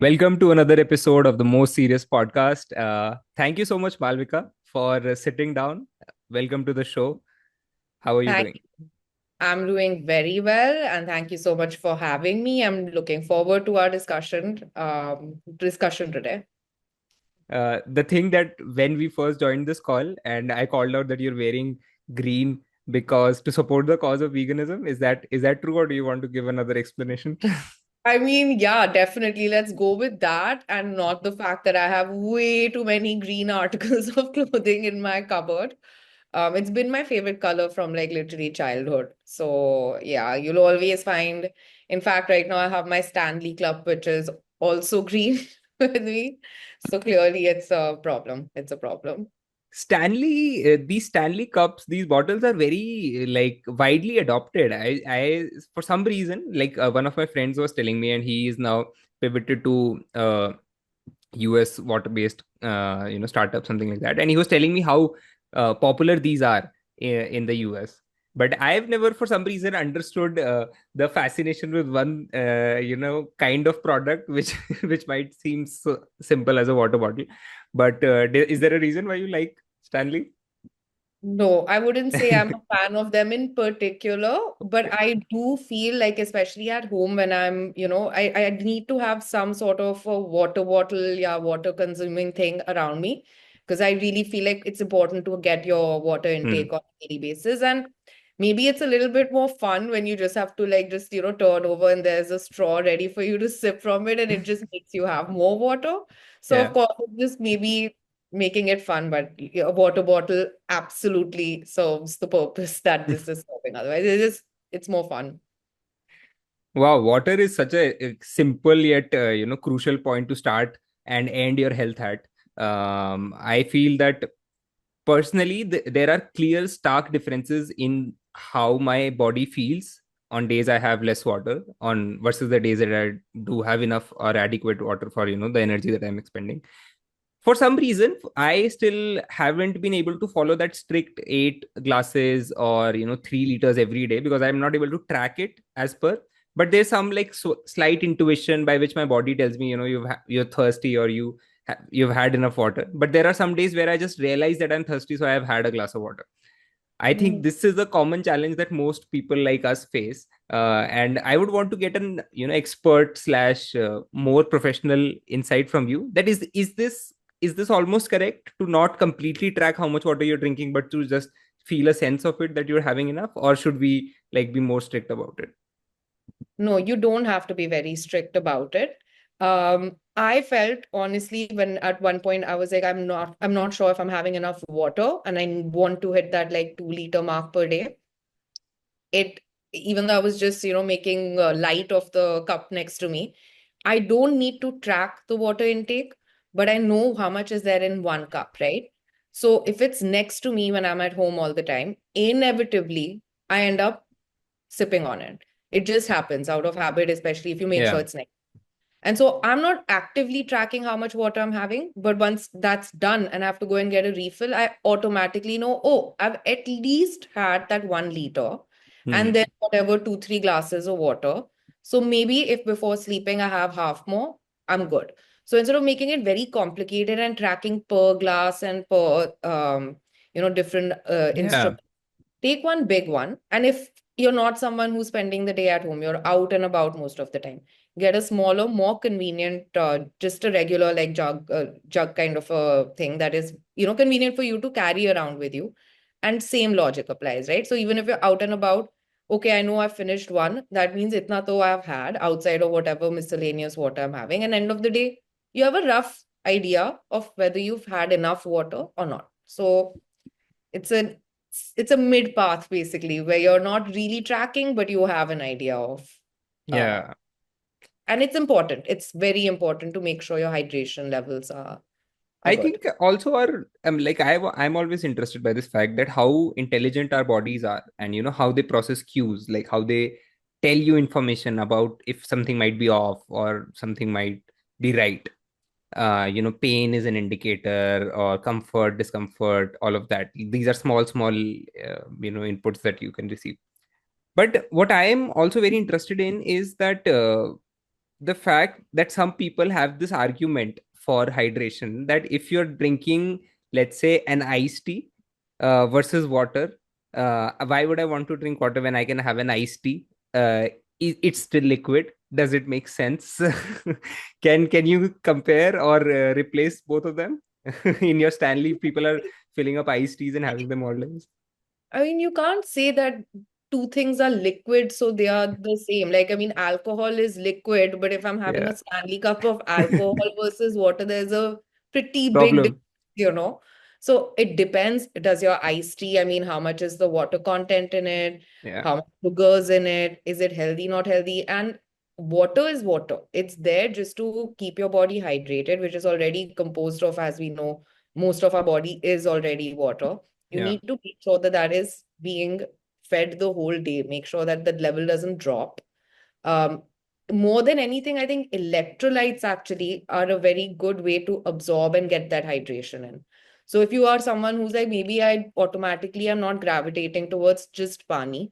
Welcome to another episode of the Most Serious Podcast. Thank you so much, Malavika, for sitting down. Welcome to the show. How are you Thank doing? you. I'm doing very well, and thank you so much for having me. I'm looking forward to our discussion today. The thing that when we first joined this call, and I called out that you're wearing green because to support the cause of veganism, is that true, or do you want to give another explanation? I mean, yeah, definitely. Let's go with that, and not the fact that I have way too many green articles of clothing in my cupboard. It's been my favorite color from like literally childhood. So yeah, you'll always find. In fact, right now I have my Stanley Club, which is also green with me. So clearly, it's a problem. It's a problem. These Stanley cups, these bottles are very like widely adopted. For some reason, like one of my friends was telling me, and he is now pivoted to US water-based, startup, something like that. And he was telling me how popular these are in the US. But I've never, for some reason, understood the fascination with one, kind of product, which which might seem so simple as a water bottle. But is there a reason why you like Stanley? No, I wouldn't say I'm a fan of them in particular, but Okay. I do feel like, especially at home, when I need to have some sort of a water bottle, yeah, water consuming thing around me, because I really feel like it's important to get your water Hmm. intake on a daily basis. And maybe it's a little bit more fun when you just have to like turn over and there's a straw ready for you to sip from it, and it just makes you have more water. So of Yeah. course, it just maybe making it fun, but a water bottle absolutely serves the purpose that this is serving. Otherwise, it's more fun. Wow, water is such a simple yet crucial point to start and end your health at. I feel that personally, there are clear, stark differences in how my body feels on days I have less water on versus the days that I do have enough or adequate water for the energy that I'm expending. For some reason, I still haven't been able to follow that strict 8 glasses or 3 liters every day because I'm not able to track it as per. But there's some like slight intuition by which my body tells me, you're thirsty or you've had enough water. But there are some days where I just realize that I'm thirsty, so I have had a glass of water. I think Mm. this is a common challenge that most people like us face, and I would want to get an expert slash more professional insight from you. That is this almost correct to not completely track how much water you're drinking, but to just feel a sense of it that you're having enough, or should we like be more strict about it? No, you don't have to be very strict about it. I felt honestly when at one point I was like, I'm not sure if I'm having enough water, and I want to hit that like 2 liter mark per day. It Even though I was just making light of the cup next to me, I don't need to track the water intake, but I know how much is there in one cup, right? So if it's next to me when I'm at home all the time, inevitably I end up sipping on it. It just happens out of habit, especially if you make sure Yeah. it's next. And so I'm not actively tracking how much water I'm having, but once that's done and I have to go and get a refill, I automatically know, oh, I've at least had that 1 liter and Hmm. then whatever 2, 3 glasses of water. So maybe if before sleeping I have half more, I'm good. So instead of making it very complicated and tracking per glass and per different Yeah. instruments, take one big one. And if you're not someone who's spending the day at home, you're out and about most of the time, get a smaller, more convenient, just a regular like jug kind of a thing that is, convenient for you to carry around with you. And same logic applies, right? So even if you're out and about, okay, I know I've finished one. That means itna to I've had outside of whatever miscellaneous water I'm having. And end of the day, you have a rough idea of whether you've had enough water or not. So it's a it's a mid path basically where you're not really tracking, but you have an idea of. Uh, Yeah. and it's important. It's very important to make sure your hydration levels are I good. think also I'm always interested by this fact that how intelligent our bodies are, and how they process cues, like how they tell you information about if something might be off or something might be right. Pain is an indicator, or comfort, discomfort, all of that. These are small inputs that you can receive. But what I am also very interested in is that the fact that some people have this argument for hydration that if you're drinking, let's say, an iced tea versus water, why would I want to drink water when I can have an iced tea? It's still liquid. Does it make sense? Can you compare or replace both of them? In your Stanley, people are filling up iced teas and having them all days. I mean, you can't say that two things are liquid, so they are the same. Like, I mean, alcohol is liquid, but if I'm having Yeah. a Stanley cup of alcohol versus water, there's a pretty big difference, Problem. you know. So it depends. Does your iced tea, I mean, how much is the water content in it? Yeah. How much sugars in it? Is it healthy, not healthy? And water is water. It's there just to keep your body hydrated, which is already composed of, as we know, most of our body is already water. You Yeah. need to make sure that that is being fed the whole day. Make sure that the level doesn't drop. Um, More than anything, I think electrolytes actually are a very good way to absorb and get that hydration in. So if you are someone who's like, maybe I automatically am not gravitating towards just pani,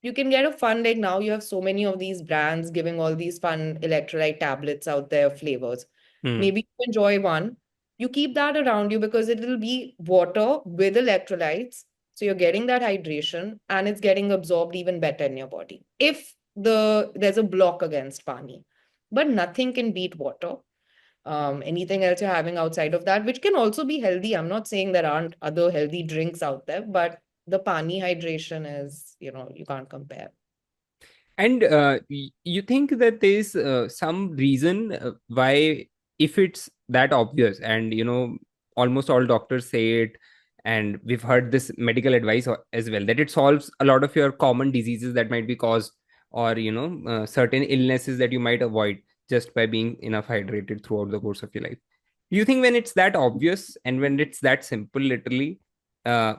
you can get a fun, like now you have so many of these brands giving all these fun electrolyte tablets out there, flavors. Hmm. Maybe you enjoy one. You keep that around you because it will be water with electrolytes. So you're getting that hydration and it's getting absorbed even better in your body. If there's a block against pani, but nothing can beat water. Anything else you're having outside of that, which can also be healthy. I'm not saying there aren't other healthy drinks out there, but the pani hydration is, you can't compare. And you think that there's some reason why, if it's that obvious, and almost all doctors say it, and we've heard this medical advice as well, that it solves a lot of your common diseases that might be caused, or certain illnesses that you might avoid just by being enough hydrated throughout the course of your life. Do you think when it's that obvious and when it's that simple, literally,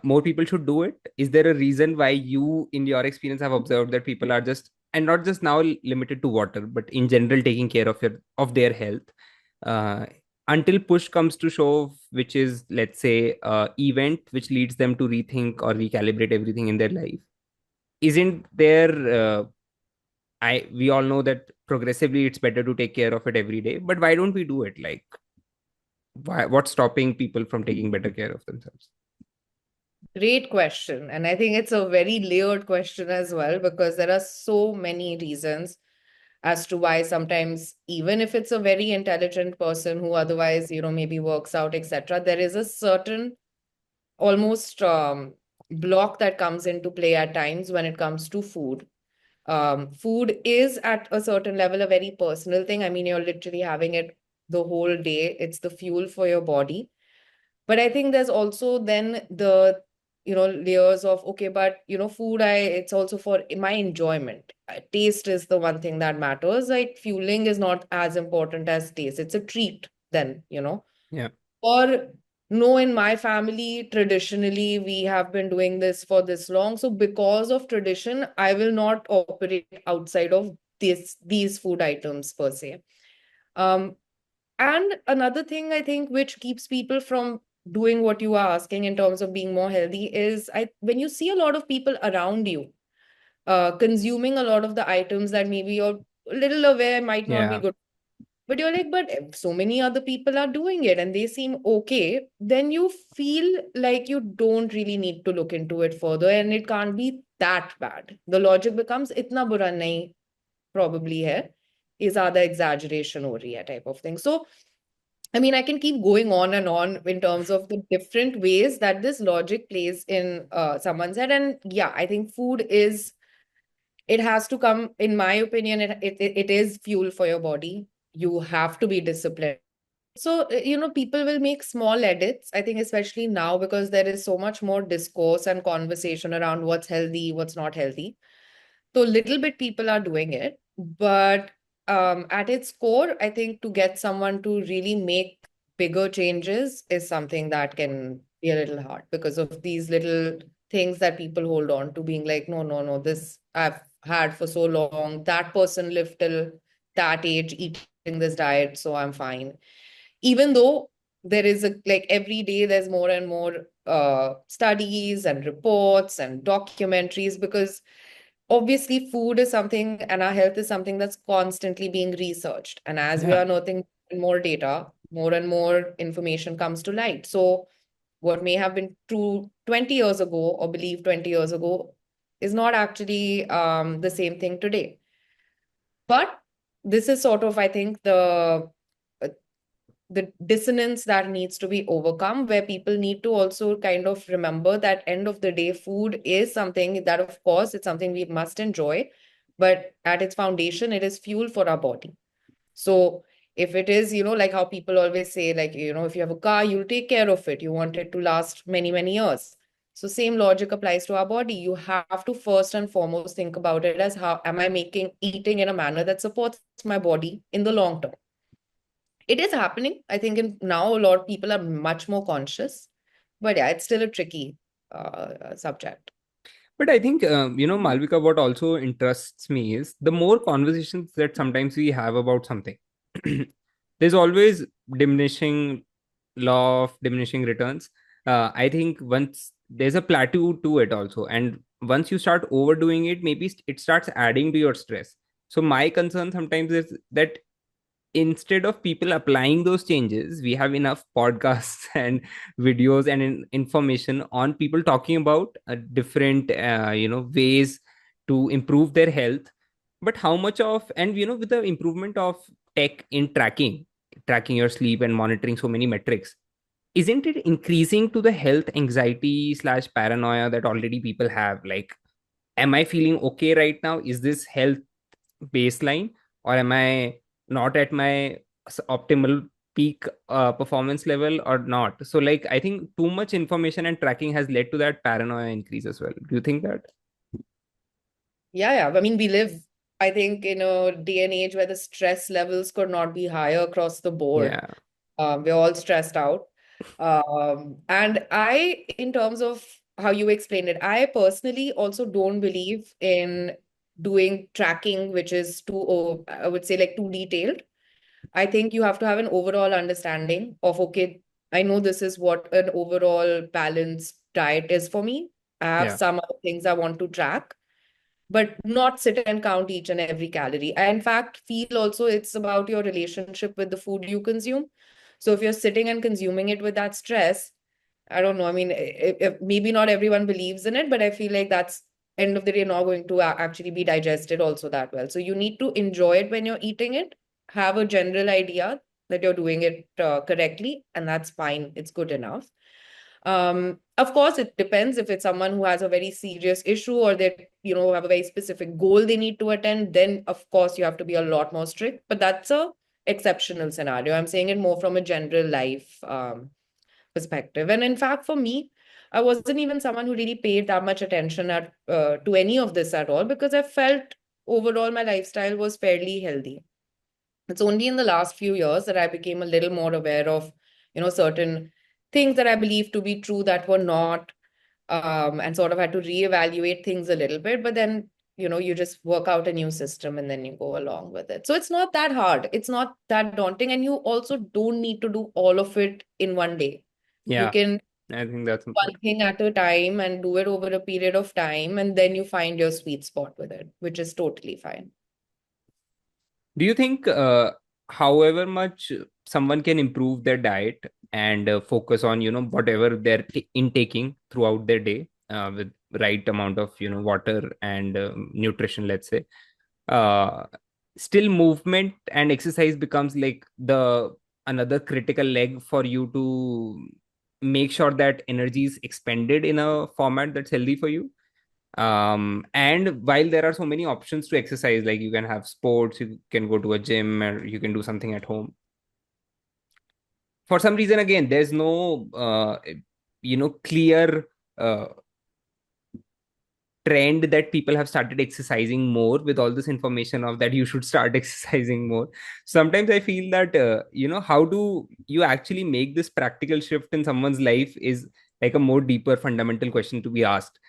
more people should do it? Is there a reason why you, in your experience, have observed that people are just, and not just now limited to water, but in general taking care of their health, uh, until push comes to shove, which is, let's say, event which leads them to rethink or recalibrate everything in their life? Isn't there, I we all know that progressively it's better to take care of it every day, but why don't we do it? Like, what's stopping people from taking better care of themselves? Great question. And I think it's a very layered question as well, because there are so many reasons as to why sometimes, even if it's a very intelligent person who otherwise, maybe works out, etc., there is a certain almost block that comes into play at times when it comes to food. Food is at a certain level a very personal thing. I mean, you're literally having it the whole day. It's the fuel for your body. But I think there's also then the, layers of, okay, but, food, it's also for my enjoyment. Taste is the one thing that matters. Like fueling is not as important as taste. It's a treat then, Yeah. or no, in my family, traditionally, we have been doing this for this long. So because of tradition, I will not operate outside of these food items per se. Um, and another thing I think which keeps people from doing what you are asking in terms of being more healthy is when you see a lot of people around you consuming a lot of the items that maybe you're a little aware might not be Yeah. good, but you're like, but if so many other people are doing it and they seem okay, then you feel like you don't really need to look into it further and it can't be that bad. The logic becomes, itna bura nahi probably hai, ye zyada exaggeration ho rahi hai type of thing. So, I mean, I can keep going on and on in terms of the different ways that this logic plays in someone's head. And yeah, I think food is, it has to come, in my opinion, it is fuel for your body. You have to be disciplined. So, people will make small edits, I think, especially now because there is so much more discourse and conversation around what's healthy, what's not healthy. So, little bit people are doing it. But at its core, I think to get someone to really make bigger changes is something that can be a little hard because of these little things that people hold on to, being like, no, no, no, this I've had for so long. That person lived till that age eating this diet, so I'm fine. Even though there is a, like, every day there's more and more studies and reports and documentaries, because obviously food is something and our health is something that's constantly being researched. And as we Yeah. are unearthing more data, more and more information comes to light. So what may have been true 20 years ago or believed 20 years ago is not actually the same thing today. But this is sort of, I think, uh, the dissonance that needs to be overcome, where people need to also kind of remember that end of the day, food is something that, of course, it's something we must enjoy, but at its foundation, it is fuel for our body. So if it is, like how people always say, like, if you have a car, you'll take care of it. You want it to last many, many years. So same logic applies to our body. You have to first and foremost think about it as, how am I eating in a manner that supports my body in the long term? It is happening. I think now a lot of people are much more conscious, but yeah, it's still a tricky subject. But I think, Malvika, what also interests me is the more conversations that sometimes we have about something, there's always diminishing law of diminishing returns. I think once there's a plateau to it also. And once you start overdoing it, maybe it starts adding to your stress. So my concern sometimes is that instead of people applying those changes, we have enough podcasts and videos and information on people talking about different ways to improve their health. But how much of, and with the improvement of tech in tracking your sleep and monitoring so many metrics, isn't it increasing to the health anxiety slash paranoia that already people have? Like, am I feeling okay right now? Is this health baseline, or am I not at my optimal peak performance level or not? So like, I think too much information and tracking has led to that paranoia increase as well. Do you think that? Yeah, yeah. I mean, we live, I think, in a day and age where the stress levels could not be higher across the board. Yeah. We're all stressed out. And in terms of how you explained it, I personally also don't believe in doing tracking, which is too, I would say, like too detailed. I think you have to have an overall understanding of, okay, I know this is what an overall balanced diet is for me. I have Yeah. some other things I want to track, but not sit and count each and every calorie. I, in fact, feel also it's about your relationship with the food you consume. So if you're sitting and consuming it with that stress, I don't know. I mean, maybe not everyone believes in it, but I feel like that's end of the day not going to actually be digested also that well. So you need to enjoy it when you're eating it, have a general idea that you're doing it correctly, and that's fine. It's good enough. Of course, it depends if it's someone who has a very serious issue or they, have a very specific goal they need to attend, then of course you have to be a lot more strict. But that's a exceptional scenario. I'm saying it more from a general life perspective. And in fact, for me, I wasn't even someone who really paid that much attention to any of this at all, because I felt overall my lifestyle was fairly healthy. It's only in the last few years that I became a little more aware of, certain things that I believed to be true that were not, and sort of had to reevaluate things a little bit. But then, you just work out a new system and then you go along with it. So it's not that hard. It's not that daunting. And you also don't need to do all of it in one day. You Yeah. can I think that's one important. thing at a time and do it over a period of time. And then you find your sweet spot with it, which is totally fine. Do you think, however much someone can improve their diet and focus on, whatever they're intaking throughout their day, with right amount of, water and nutrition, let's say, uh, still movement and exercise becomes like the another critical leg for you to make sure that energy is expended in a format that's healthy for you? And while there are so many options to exercise, like you can have sports, you can go to a gym, or you can do something at home, for some reason again there's no clear uh, trend that people have started exercising more with all this information of that you should start exercising more. Sometimes I feel that how do you actually make this practical shift in someone's life is like a more deeper fundamental question to be asked.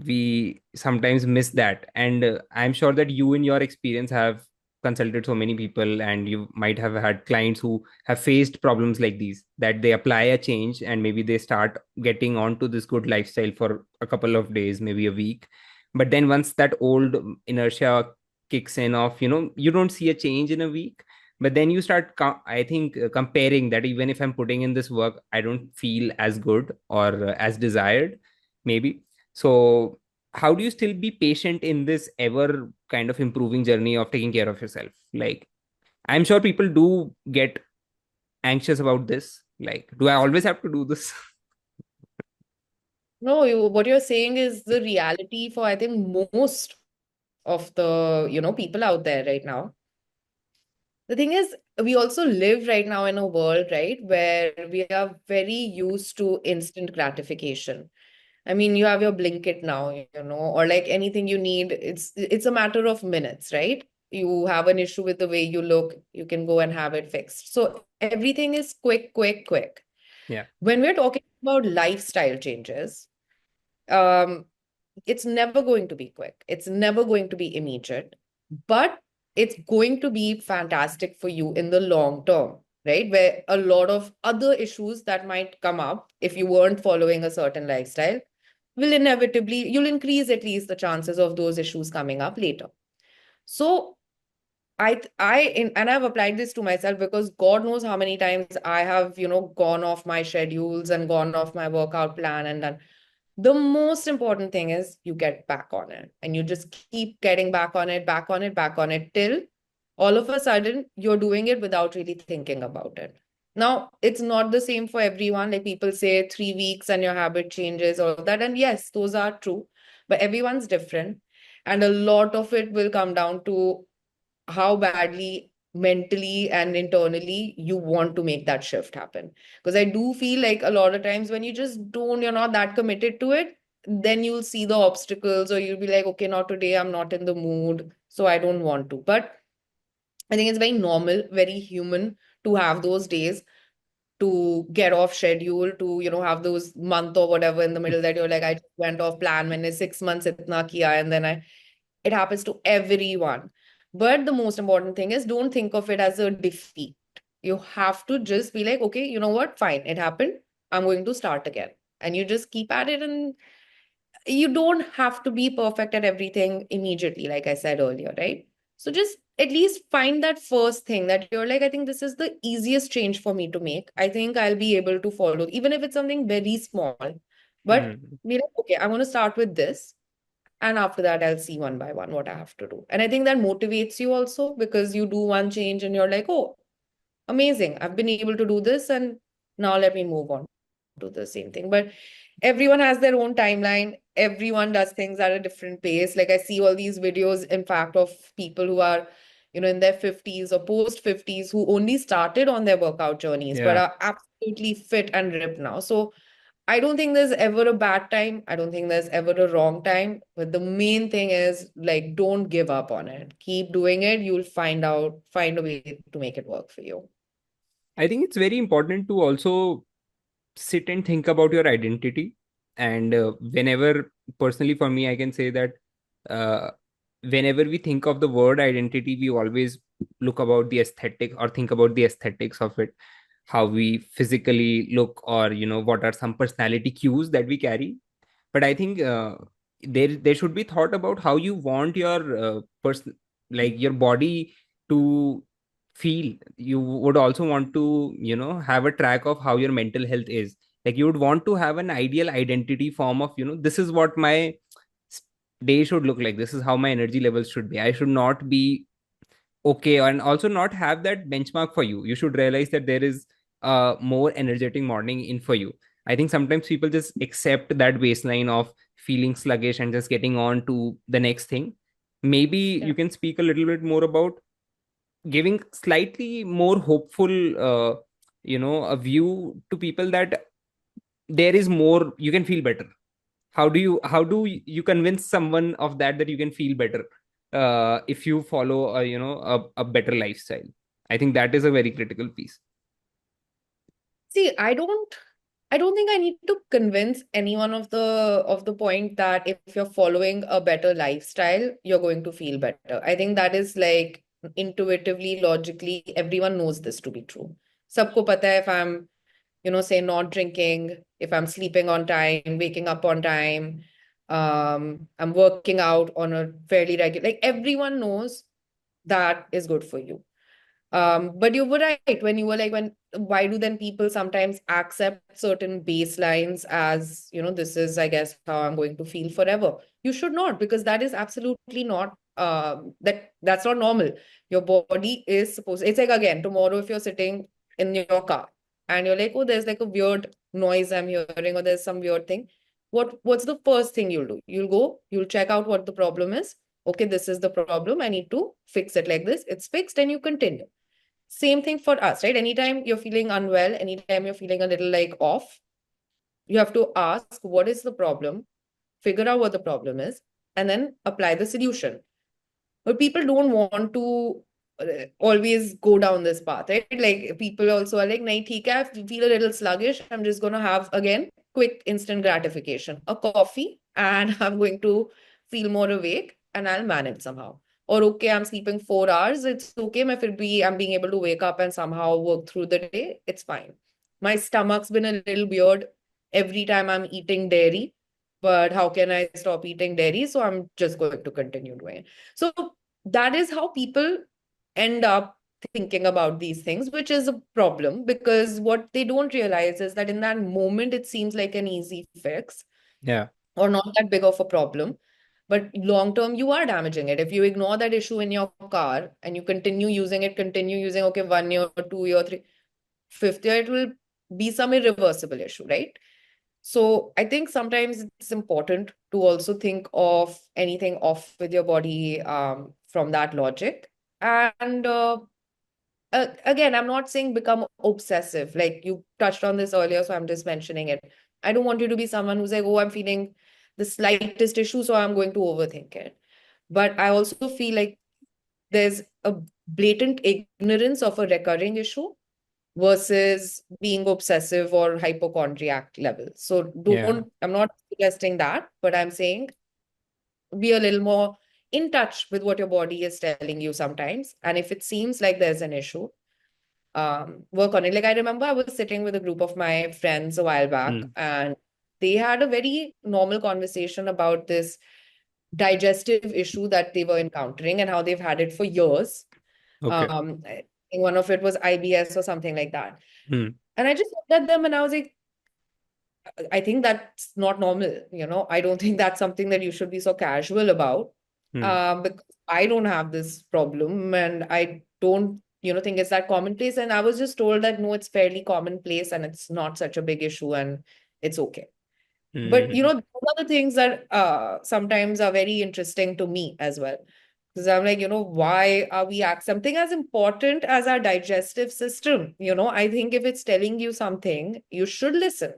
We sometimes miss that, and I'm sure that you in your experience have consulted so many people, and you might have had clients who have faced problems like these, that they apply a change and maybe they start getting onto this good lifestyle for a couple of days, maybe a week, But then once that old inertia kicks in of, you don't see a change in a week, but then you start I think comparing that even if I'm putting in this work, I don't feel as good or as desired, maybe. So how do you still be patient in this ever kind of improving journey of taking care of yourself? Like, I'm sure people do get anxious about this. Like, do I always have to do this? No, what you're saying is the reality for I think most of the people out there right now. The thing is, we also live right now in a world, right, where we are very used to instant gratification. I mean, you have your Blinkit now, or like anything you need, it's a matter of minutes, right? You have an issue with the way you look, you can go and have it fixed. So everything is quick, quick, quick. Yeah. When we're talking about lifestyle changes, um, it's never going to be quick. It's never going to be immediate, but it's going to be fantastic for you in the long term, right? Where a lot of other issues that might come up if you weren't following a certain lifestyle will inevitably, you'll increase at least the chances of those issues coming up later. So and I've applied this to myself because God knows how many times I have, gone off my schedules and gone off my workout plan and done. The most important thing is you get back on it and you just keep getting back on it, back on it, back on it till all of a sudden you're doing it without really thinking about it. Now, it's not the same for everyone. Like people say 3 weeks and your habit changes, all of that. And yes, those are true, but everyone's different. And a lot of it will come down to how badly mentally and internally you want to make that shift happen. Because I do feel like a lot of times when you're not that committed to it, then you'll see the obstacles or you'll be like, okay, not today, I'm not in the mood, so I don't want to. But I think it's very normal, very human to have those days, to get off schedule, to have those month or whatever in the middle that you're like, I just went off plan, when 6 months itna kiya, and then it happens to everyone. But the most important thing is don't think of it as a defeat. You have to just be like, okay, you know what? Fine, it happened. I'm going to start again. And you just keep at it. And you don't have to be perfect at everything immediately, like I said earlier, right? So just at least find that first thing that you're like, I think this is the easiest change for me to make. I think I'll be able to follow, even if it's something very small. But Mm. be like, okay, I'm going to start with this. And after that, I'll see one by one what I have to do. And I think that motivates you also because you do one change and you're like, oh, amazing. I've been able to do this. And now let me move on to the same thing. But everyone has their own timeline. Everyone does things at a different pace. Like I see all these videos, in fact, of people who are, in their 50s or post 50s who only started on their workout journeys, but Yeah. are absolutely fit and ripped now. So I don't think there's ever a bad time. I don't think there's ever a wrong time. But the main thing is like, don't give up on it. Keep doing it. You'll find a way to make it work for you. I think it's very important to also sit and think about your identity. And whenever, personally for me, I can say that uh, whenever we think of the word identity, we always look about the aesthetic or think about the aesthetics of it, how we physically look, or what are some personality cues that we carry. But I think there should be thought about how you want your person, like your body, to feel. You would also want to have a track of how your mental health is. Like, you would want to have an ideal identity form of, this is what my day should look like, this is how my energy levels should be. I should not be okay, and also not have that benchmark for you. You should realize that there is a more energetic morning in for you. I think sometimes people just accept that baseline of feeling sluggish and just getting on to the next thing. Maybe Yeah. you can speak a little bit more about giving slightly more hopeful a view to people that there is more, you can feel better. How do you convince someone of that you can feel better if you follow a better lifestyle? I think that is a very critical piece. See, I don't think I need to convince anyone of the point that if you're following a better lifestyle, you're going to feel better. I think that is like intuitively, logically, everyone knows this to be true. Sabko pata hai if I'm say not drinking, if I'm sleeping on time, waking up on time, I'm working out on a fairly regular, like everyone knows that is good for you. But you were right when you were like, why do then people sometimes accept certain baselines as, this is, I guess, how I'm going to feel forever? You should not, because that is absolutely not, that's not normal. Your body is supposed, it's like, again, tomorrow, if you're sitting in your car and you're like, oh, there's like a weird noise I'm hearing, or there's some weird thing. What's the first thing you'll do? You'll check out what the problem is. Okay, this is the problem. I need to fix it like this. It's fixed, and you continue. Same thing for us, right? Anytime you're feeling unwell, anytime you're feeling a little like off, you have to ask, what is the problem? Figure out what the problem is, and then apply the solution. But people don't want to always go down this path, right? Like people also are like, nahi, theek hai, I feel a little sluggish. I'm just going to have, again, quick instant gratification, a coffee, and I'm going to feel more awake and I'll manage somehow. Or okay, I'm sleeping 4 hours. It's okay. I'm being able to wake up and somehow work through the day. It's fine. My stomach's been a little weird every time I'm eating dairy, but how can I stop eating dairy? So I'm just going to continue doing it. So that is how people end up thinking about these things, which is a problem, because what they don't realize is that in that moment, it seems like an easy fix Yeah. or not that big of a problem. But long term, you are damaging it. If you ignore that issue in your car and you continue using, okay, 1 year, 2 year, three, fifth year, it will be some irreversible issue, right? So I think sometimes it's important to also think of anything off with your body from that logic. And again, I'm not saying become obsessive. Like you touched on this earlier, so I'm just mentioning it. I don't want you to be someone who's like, oh, I'm feeling the slightest issue, so I'm going to overthink it. But I also feel like there's a blatant ignorance of a recurring issue versus being obsessive or hypochondriac level. So Yeah. I'm not suggesting that, but I'm saying be a little more in touch with what your body is telling you sometimes. And if it seems like there's an issue, work on it. Like I remember I was sitting with a group of my friends a while back, Mm. and they had a very normal conversation about this digestive issue that they were encountering and how they've had it for years. Okay. I think one of it was IBS or something like that. Mm. And I just looked at them and I was like, I think that's not normal. I don't think that's something that you should be so casual about. Mm. Because I don't have this problem and I don't, think it's that commonplace. And I was just told that no, it's fairly commonplace and it's not such a big issue and it's okay. But Mm. those are the things that sometimes are very interesting to me as well. Because I'm like, why are we something as important as our digestive system? I think if it's telling you something, you should listen.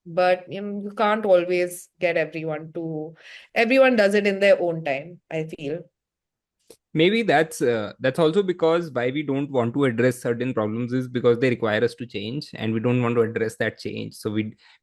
But you can't always get everyone does it in their own time, I feel. Maybe that's also because why we don't want to address certain problems is because they require us to change, and we don't want to address that change. So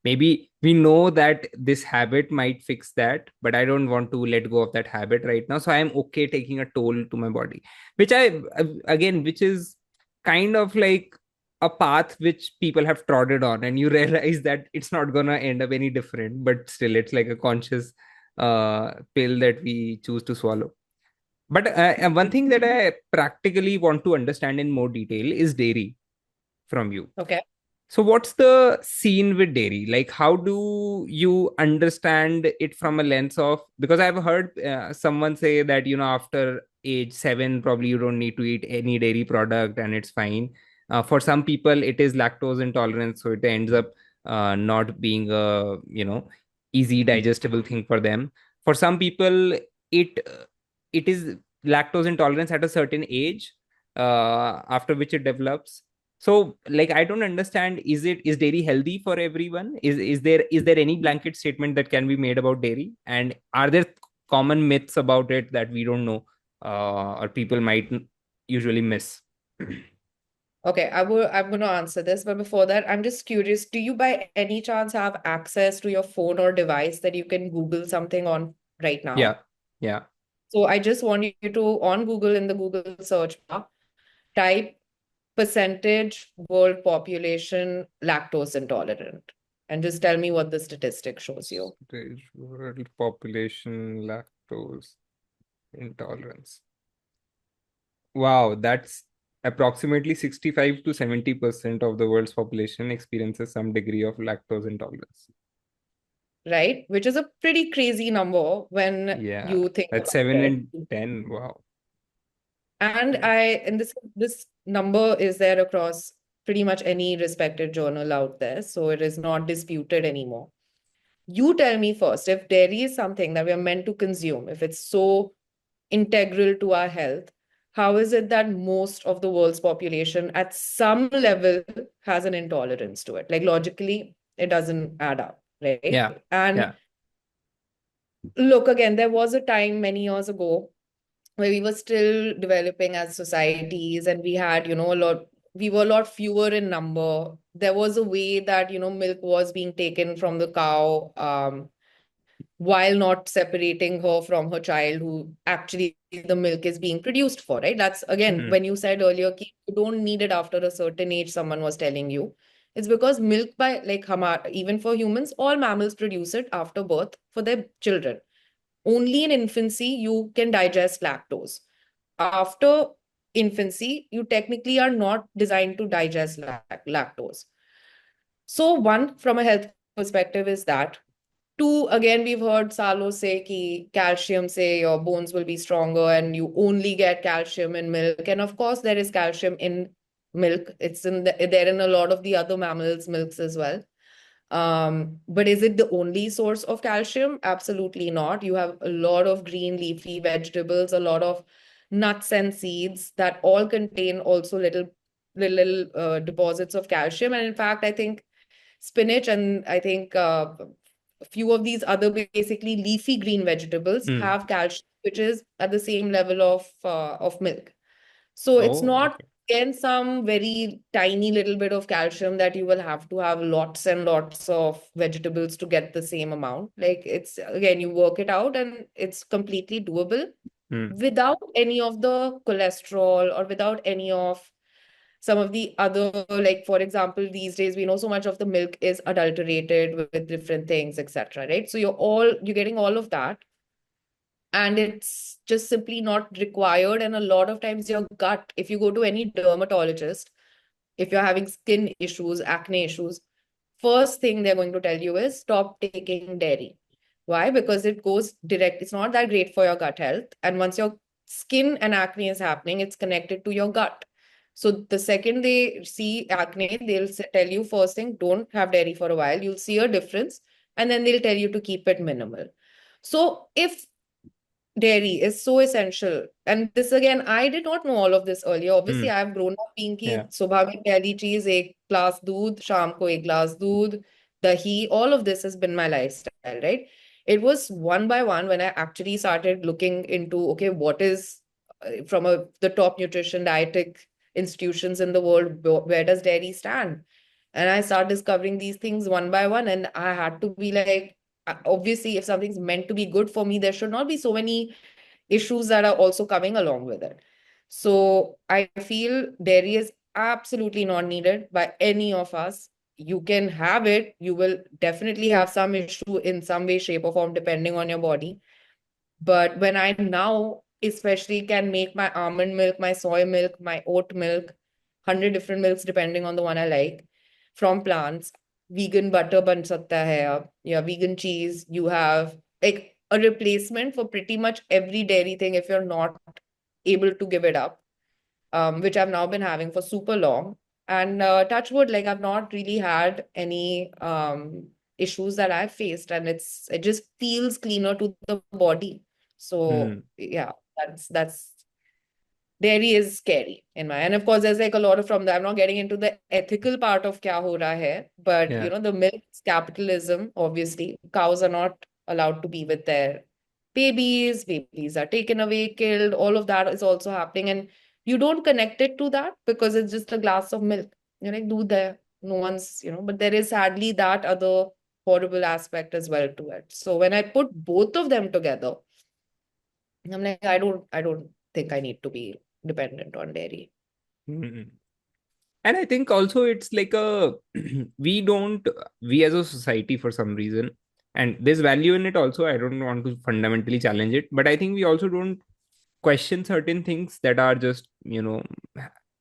maybe we know that this habit might fix that, but I don't want to let go of that habit right now. So I am okay taking a toll to my body, which again, which is kind of like a path which people have trodden on, and you realize that it's not gonna end up any different, but still it's like a conscious pill that we choose to swallow. But one thing that I practically want to understand in more detail is dairy from you. Okay. So, what's the scene with dairy? Like, how do you understand it from a lens of? Because I've heard someone say that, after age 7, probably you don't need to eat any dairy product and it's fine. For some people, it is lactose intolerance. So, it ends up not being a, easy digestible thing for them. For some people, it it is lactose intolerance at a certain age, after which it develops. So, like, I don't understand. Is dairy healthy for everyone? Is there any blanket statement that can be made about dairy? And are there common myths about it that we don't know, or people might usually miss? Okay, I'm going to answer this, but before that, I'm just curious, do you by any chance have access to your phone or device that you can Google something on right now? Yeah, yeah. So I just want you to, on Google, in the Google search bar, type percentage world population lactose intolerant. And just tell me what the statistic shows you. Stage world population lactose intolerance. Wow, that's approximately 65 to 70% of the world's population experiences some degree of lactose intolerance. Right? Which is a pretty crazy number when Yeah, you think that's about 7 it. in 10. Wow. And Yeah. this number is there across pretty much any respected journal out there, so it is not disputed anymore. You tell me first, if dairy is something that we are meant to consume, if it's so integral to our health, how is it that most of the world's population at some level has an intolerance to it? Like logically, it doesn't add up, right? Yeah. And Yeah. look, again, there was a time many years ago where we were still developing as societies, and we had, we were a lot fewer in number. There was a way that, milk was being taken from the cow, while not separating her from her child who actually the milk is being produced for, right? That's again, Hmm. when you said earlier, you don't need it after a certain age, someone was telling you. It's because milk, by like even for humans, all mammals produce it after birth for their children. Only in infancy you can digest lactose. After infancy, you technically are not designed to digest lactose. So, one, from a health perspective, is that. Two, again, we've heard Salo say ki calcium, say your bones will be stronger and you only get calcium in milk. And of course, there is calcium in milk. It's there in a lot of the other mammals' milks as well. But is it the only source of calcium? Absolutely not. You have a lot of green leafy vegetables, a lot of nuts and seeds that all contain also little deposits of calcium. And in fact, I think spinach and I think a few of these other basically leafy green vegetables Hmm. have calcium, which is at the same level of milk. So it's Oh, not okay. again some very tiny little bit of calcium that you will have to have lots and lots of vegetables to get the same amount. Like it's again, you work it out and it's completely doable Hmm. without any of the cholesterol or without any of some of the other, like for example, these days we know so much of the milk is adulterated with different things, etc. Right? So you're getting all of that, and it's just simply not required. And a lot of times your gut, if you go to any dermatologist, if you're having skin issues, acne issues, first thing they're going to tell you is stop taking dairy. Why? Because it goes direct. It's not that great for your gut health. And once your skin and acne is happening, it's connected to your gut. So the second they see acne, they'll tell you first thing, don't have dairy for a while. You'll see a difference. And then they'll tell you to keep it minimal. So if dairy is so essential. And this again, I did not know all of this earlier. Hmm. Obviously, I've grown up being ki Yeah. सुबह में पहली चीज एक glass दूध, शाम को एक glass दूध, dahi, all of this has been my lifestyle, right? It was one by one when I actually started looking into, okay, what is from the top nutrition dietetic institutions in the world, where does dairy stand? And I started discovering these things one by one, and I had to be like, obviously, if something's meant to be good for me, there should not be so many issues that are also coming along with it. So I feel dairy is absolutely not needed by any of us. You can have it. You will definitely have some issue in some way, shape, or form, depending on your body. But when I now especially can make my almond milk, my soy milk, my oat milk, 100 different milks depending on the one I like, from plants, vegan butter ban sakta hai ab, yeah, vegan cheese, you have like a replacement for pretty much every dairy thing if you're not able to give it up, which I've now been having for super long. And touch wood, like I've not really had any issues that I've faced, and it just feels cleaner to the body. So Hmm. yeah, that's dairy is scary in my, and of course there's like a lot of from that. I'm not getting into the ethical part of kya ho raha hai, but Yeah. the milk's capitalism, obviously cows are not allowed to be with their babies are taken away, killed, all of that is also happening, and you don't connect it to that because it's just a glass of milk. You're like, dude, there, no one's, but there is sadly that other horrible aspect as well to it. So when I put both of them together, I'm like, I don't think I need to be dependent on dairy. Hmm. And I think also it's like a we don't we as a society for some reason, and there's value in it also. I don't want to fundamentally challenge it, but I think we also don't question certain things that are just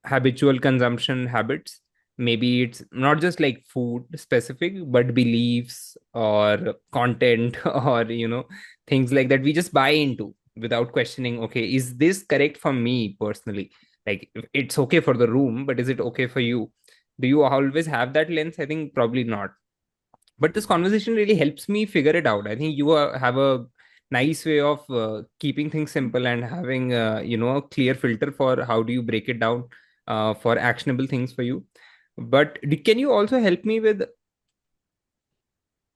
habitual consumption habits. Maybe it's not just like food specific, but beliefs or content or things like that we just buy into without questioning, okay, is this correct for me personally? Like it's okay for the room, but is it okay for you? Do you always have that lens? I think probably not. But this conversation really helps me figure it out. I think you have a nice way of keeping things simple and having a clear filter for how do you break it down for actionable things for you. But can you also help me with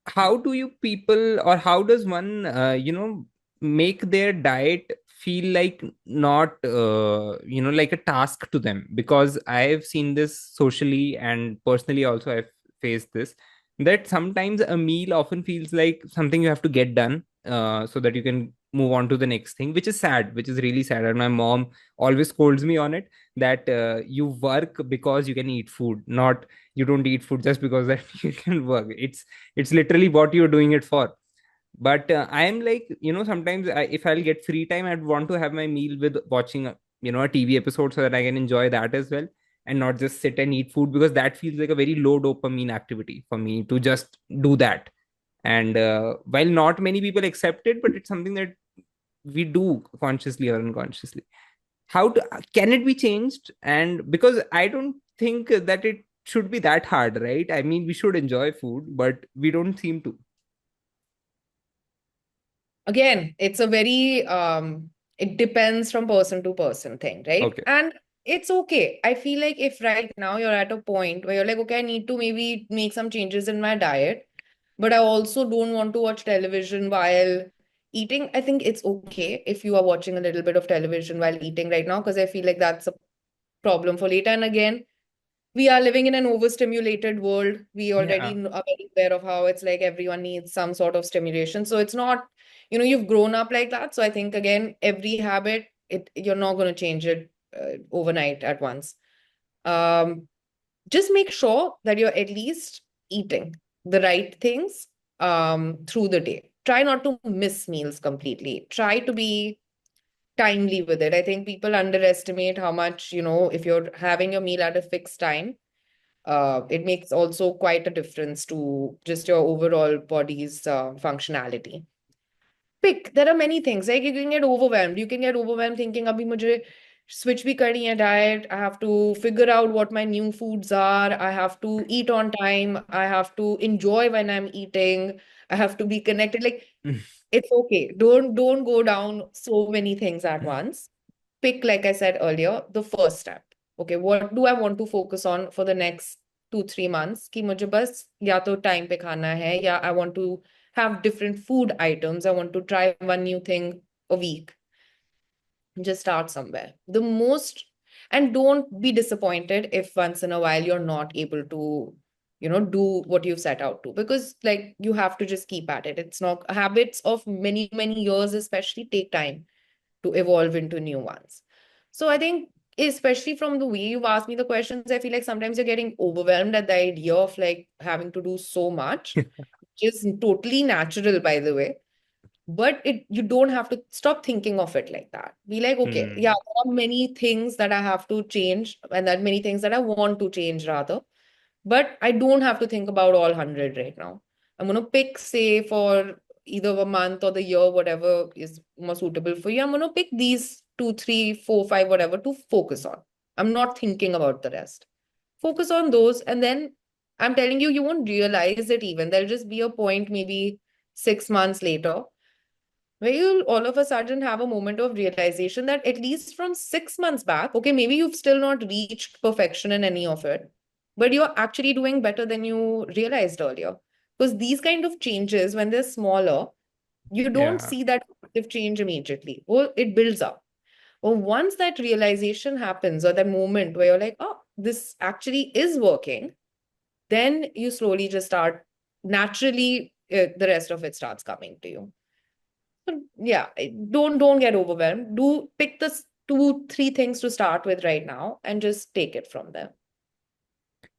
how do you people, or how does one make their diet feel like not like a task to them? Because I've seen this socially and personally also. I've faced this, that sometimes a meal often feels like something you have to get done so that you can move on to the next thing, which is sad, which is really sad. And my mom always scolds me on it, that you work because you can eat food, not you don't eat food just because that you can work. It's literally what you're doing it for. But I am like, sometimes if I'll get free time, I'd want to have my meal with watching a TV episode so that I can enjoy that as well, and not just sit and eat food, because that feels like a very low dopamine activity for me to just do that. And while not many people accept it, but it's something that we do consciously or unconsciously. How can it be changed? And because I don't think that it should be that hard, right? I mean, we should enjoy food, but we don't seem to. Again, it's a very it depends from person to person thing, right? Okay. And it's okay. I feel like if right now you're at a point where you're like, okay, I need to maybe make some changes in my diet, but I also don't want to watch television while eating. I think it's okay if you are watching a little bit of television while eating right now, because I feel like that's a problem for later. And again, we are living in an overstimulated world. We already Yeah. are very aware of how it's like everyone needs some sort of stimulation. So it's not, you've grown up like that. So I think again, every habit, you're not going to change it overnight at once. Um, just make sure that you're at least eating the right things through the day. Try not to miss meals completely. Try to be timely with it. I think people underestimate how much, if you're having your meal at a fixed time, it makes also quite a difference to just your overall body's functionality. Pick. There are many things. Like you can get overwhelmed. You can get overwhelmed thinking, abhi mujhe switch bhi karni hai diet. I have to figure out what my new foods are. I have to eat on time. I have to enjoy when I'm eating. I have to be connected. Like it's okay. Don't go down so many things at once. Pick, like I said earlier, the first step. Okay, what do I want to focus on for the next 2-3 months? कि मुझे बस या तो time पे खाना है, या I want to have different food items. I want to try one new thing a week. Just start somewhere. And don't be disappointed if once in a while you're not able to, do what you've set out to, because like you have to just keep at it. It's not habits of many, many years, especially take time to evolve into new ones. So I think, especially from the way you've asked me the questions, I feel like sometimes you're getting overwhelmed at the idea of like having to do so much, which is totally natural, by the way. But you don't have to stop thinking of it like that. Be like, okay, yeah, Hmm. there are many things that I have to change, and that many things that I want to change rather. But I don't have to think about all 100 right now. I'm going to pick, say, for either a month or the year, whatever is more suitable for you. I'm going to pick these two, three, four, five, whatever to focus on. I'm not thinking about the rest. Focus on those. And then I'm telling you, you won't realize it even. There'll just be a point, maybe 6 months later, where you'll all of a sudden have a moment of realization that at least from 6 months back, okay, maybe you've still not reached perfection in any of it, but you're actually doing better than you realized earlier. Because these kind of changes, when they're smaller, you don't Yeah. see that positive change immediately. Well, it builds up. Or once that realization happens, or that moment where you're like, oh, this actually is working, then you slowly just start naturally, the rest of it starts coming to you. So, yeah, don't get overwhelmed. Do pick the 2-3 things to start with right now and just take it from there.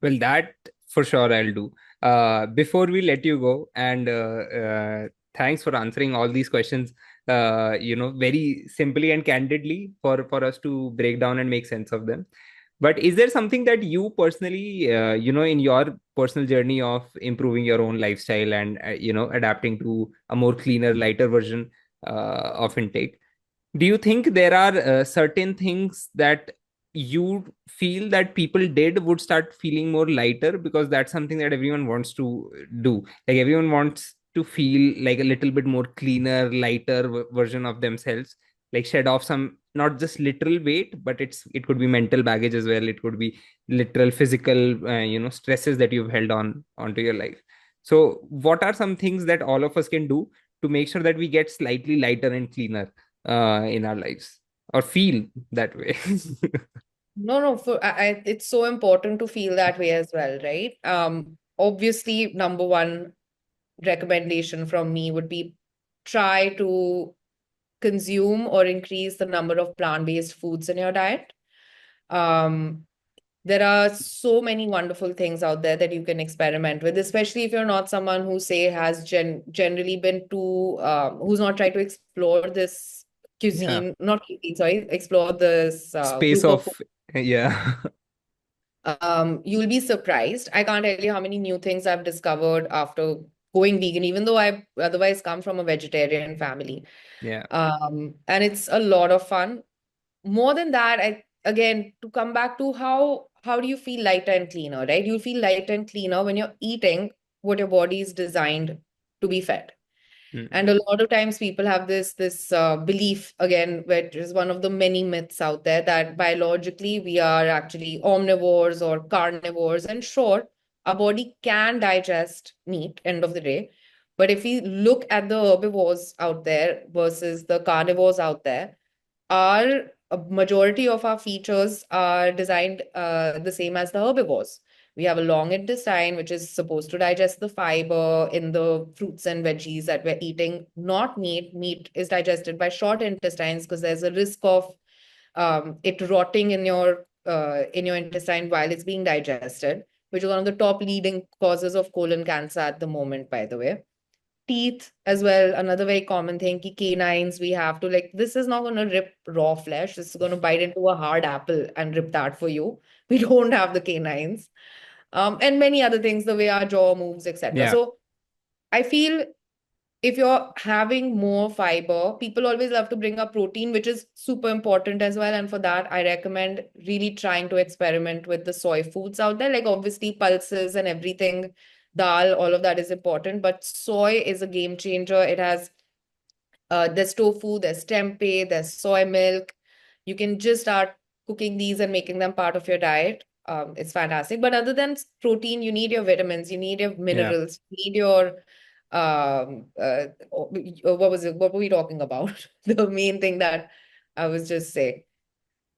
Well, that for sure I'll do. Before we let you go, and thanks for answering all these questions, very simply and candidly for us to break down and make sense of them. But is there something that you personally, in your personal journey of improving your own lifestyle and, adapting to a more cleaner, lighter version of intake? Do you think there are certain things that you feel that people did would start feeling more lighter, because that's something that everyone wants to do? Like everyone wants to feel like a little bit more cleaner, lighter version of themselves, like shed off some, not just literal weight, but it could be mental baggage as well. It could be literal physical, stresses that you've held onto your life. So what are some things that all of us can do to make sure that we get slightly lighter and cleaner in our lives, or feel that way? No, no, it's so important to feel that way as well, right? Obviously, number one recommendation from me would be try to consume or increase the number of plant-based foods in your diet. Um, there are so many wonderful things out there that you can experiment with, especially if you're not someone who say has generally been too who's not tried to explore this Yeah, cuisine, not cuisine, sorry, explore this space group of of, yeah. you'll be surprised. I can't tell you how many new things I've discovered after going vegan, even though I otherwise come from a vegetarian family. Yeah. And it's a lot of fun. More than that, I again to come back to how do you feel lighter and cleaner, right? You feel lighter and cleaner when you're eating what your body is designed to be fed. Mm. And a lot of times people have this belief again, which is one of the many myths out there, that biologically we are actually omnivores or carnivores. And sure, our body can digest meat end of the day. But if we look at the herbivores out there versus the carnivores out there, our a majority of our features are designed the same as the herbivores. We have a long intestine, which is supposed to digest the fiber in the fruits and veggies that we're eating, not meat. Meat is digested by short intestines because there's a risk of it rotting in your intestine while it's being digested, which is one of the top leading causes of colon cancer at the moment, by the way. Teeth as well, another very common thing. Ki canines, we have to, like, this is not going to rip raw flesh. This is going to bite into a hard apple and rip that for you. We don't have the canines. And many other things, the way our jaw moves, etc. Yeah. So I feel if you're having more fiber, people always love to bring up protein, which is super important as well. And for that, I recommend really trying to experiment with the soy foods out there. Like obviously pulses and everything, dal, all of that is important, but soy is a game changer. It has there's tofu, there's tempeh, there's soy milk. You can just start cooking these and making them part of your diet. It's fantastic. But other than protein, you need your vitamins, you need your Yeah. minerals, you need your what was it? What were we talking about? The main thing that I was just saying.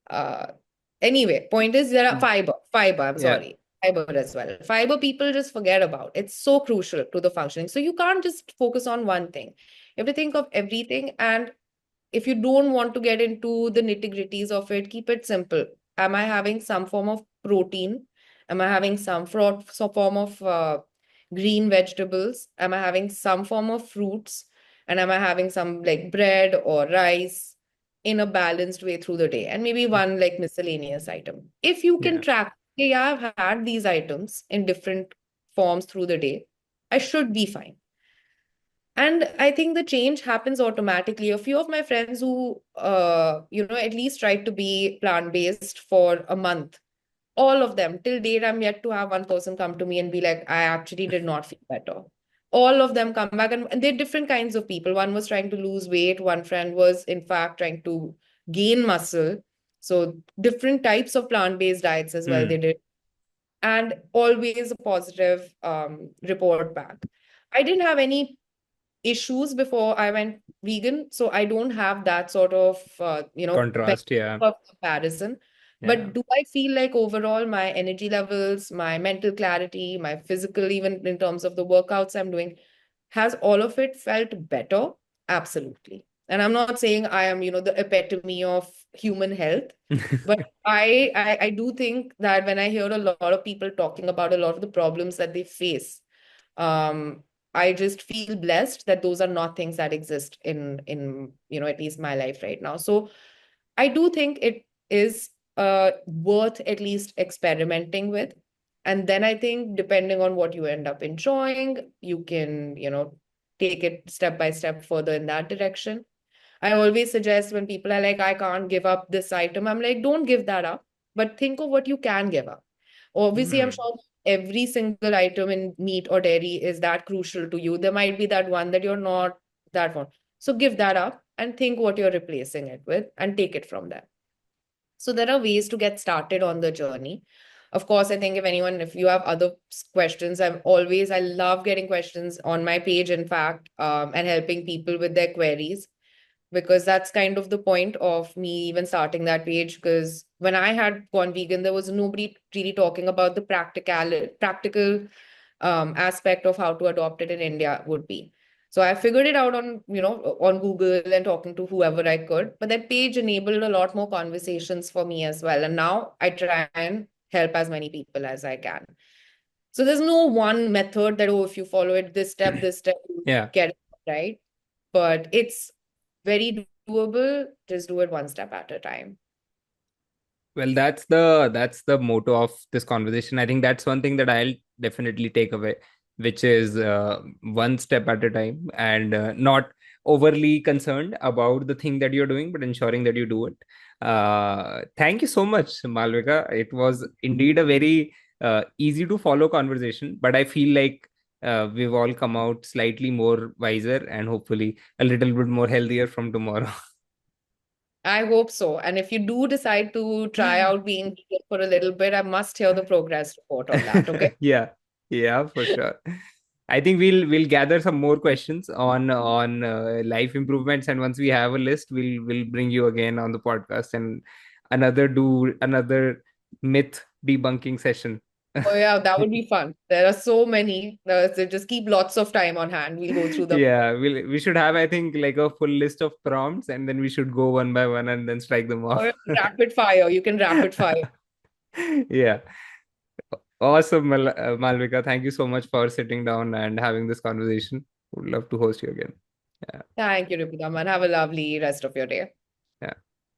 Uh, anyway, point is there are fiber, I'm Yeah. sorry, fiber as well. Fiber people just forget about. It's so crucial to the functioning. So you can't just focus on one thing. You have to think of everything. And if you don't want to get into the nitty-gritties of it, keep it simple. Am I having some form of protein? Am I having some form of green vegetables? Am I having some form of fruits? And am I having some like bread or rice in a balanced way through the day? And maybe one like miscellaneous item. If you can Yeah. track, okay, yeah, I've had these items in different forms through the day, I should be fine. And I think the change happens automatically. A few of my friends who, at least tried to be plant-based for a month, all of them, till date, I'm yet to have one person come to me and be like, I actually did not feel better. All of them come back, and they're different kinds of people. One was trying to lose weight. One friend was, in fact, trying to gain muscle. So different types of plant-based diets as well they Mm. did. And always a positive report back. I didn't have any issues before I went vegan. So I don't have that sort of, benefit Contrast. Yeah. of comparison. Yeah. But do I feel like overall my energy levels, my mental clarity, my physical, even in terms of the workouts I'm doing, has all of it felt better? Absolutely. And I'm not saying I am, the epitome of human health. But I do think that when I hear a lot of people talking about a lot of the problems that they face, um, I just feel blessed that those are not things that exist in at least my life right now. So I do think it is worth at least experimenting with. And then I think depending on what you end up enjoying, you can, take it step by step further in that direction. I always suggest when people are like, I can't give up this item, I'm like, don't give that up, but think of what you can give up. Obviously, I'm Hmm. sure every single item in meat or dairy is that crucial to you. There might be that one that you're not that one. So give that up and think what you're replacing it with and take it from there. So there are ways to get started on the journey. Of course, I think if you have other questions, I love getting questions on my page, in fact, and helping people with their queries, because that's kind of the point of me even starting that page. Because when I had gone vegan, there was nobody really talking about the practical aspect of how to adopt it in India would be. So I figured it out on Google and talking to whoever I could. But that page enabled a lot more conversations for me as well. And now I try and help as many people as I can. So there's no one method that, oh, if you follow it this step, you Yeah. get it right. But it's very doable. Just do it one step at a time. Well, that's the motto of this conversation. I think that's one thing that I'll definitely take away, which is one step at a time, and not overly concerned about the thing that you're doing, but ensuring that you do it. Thank you so much, Malvika. It was indeed a very easy to follow conversation, but I feel like we've all come out slightly more wiser and hopefully a little bit more healthier from tomorrow. I hope so. And if you do decide to try out being vegan for a little bit, I must hear the progress report on that. Okay. Yeah, yeah, for sure. I think we'll gather some more questions on life improvements, and once we have a list, we'll bring you again on the podcast and another myth debunking session. Oh, yeah, that would be fun. There are so many. So just keep lots of time on hand. We'll go through them. Yeah, we should have, I think, like a full list of prompts, and then we should go one by one and then strike them off. Or rapid fire. You can rapid fire. Yeah. Awesome, Malvika. Thank you so much for sitting down and having this conversation. Would love to host you again. Yeah. Thank you, Ripika, man. Have a lovely rest of your day.